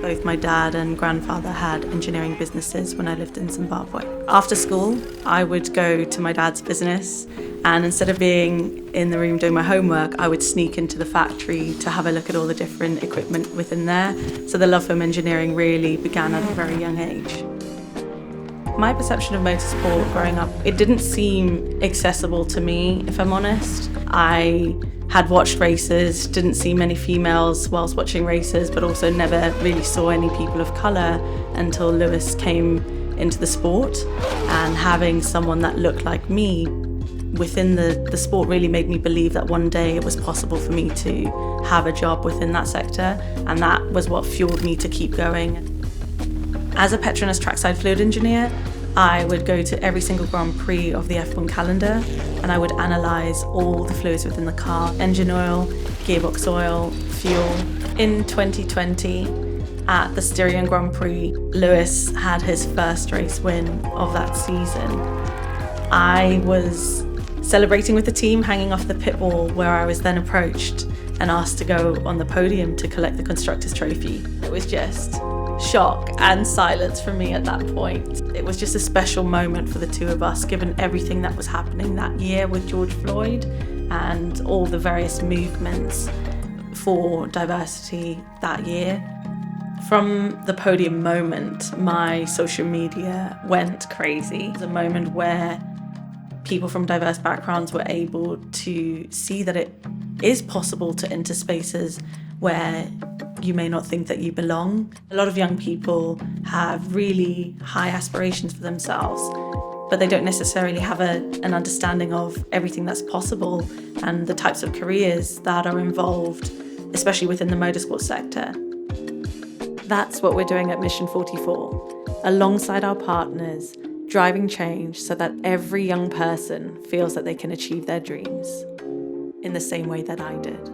Both my dad and grandfather had engineering businesses when I lived in Zimbabwe. After school, I would go to my dad's business, and instead of being in the room doing my homework, I would sneak into the factory to have a look at all the different equipment within there. So the love for engineering really began at a very young age. My perception of motorsport growing up, it didn't seem accessible to me, if I'm honest. I had watched races, didn't see many females whilst watching races, but also never really saw any people of colour until Lewis came into the sport. And having someone that looked like me within the sport really made me believe that one day it was possible for me to have a job within that sector, and that was what fueled me to keep going. As a Petronas trackside fluid engineer, I would go to every single Grand Prix of the F1 calendar, and I would analyse all the fluids within the car: engine oil, gearbox oil, fuel. In 2020, at the Styrian Grand Prix, Lewis had his first race win of that season. I was celebrating with the team, hanging off the pit wall, where I was then approached and asked to go on the podium to collect the Constructors' Trophy. It was just shock and silence from me at that point. It was just a special moment for the two of us, given everything that was happening that year with George Floyd and all the various movements for diversity that year. From the podium moment, my social media went crazy. It was a moment where people from diverse backgrounds were able to see that it is possible to enter spaces where you may not think that you belong. A lot of young people have really high aspirations for themselves, but they don't necessarily have an understanding of everything that's possible and the types of careers that are involved, especially within the motorsport sector. That's what we're doing at Mission 44, alongside our partners, driving change so that every young person feels that they can achieve their dreams in the same way that I did.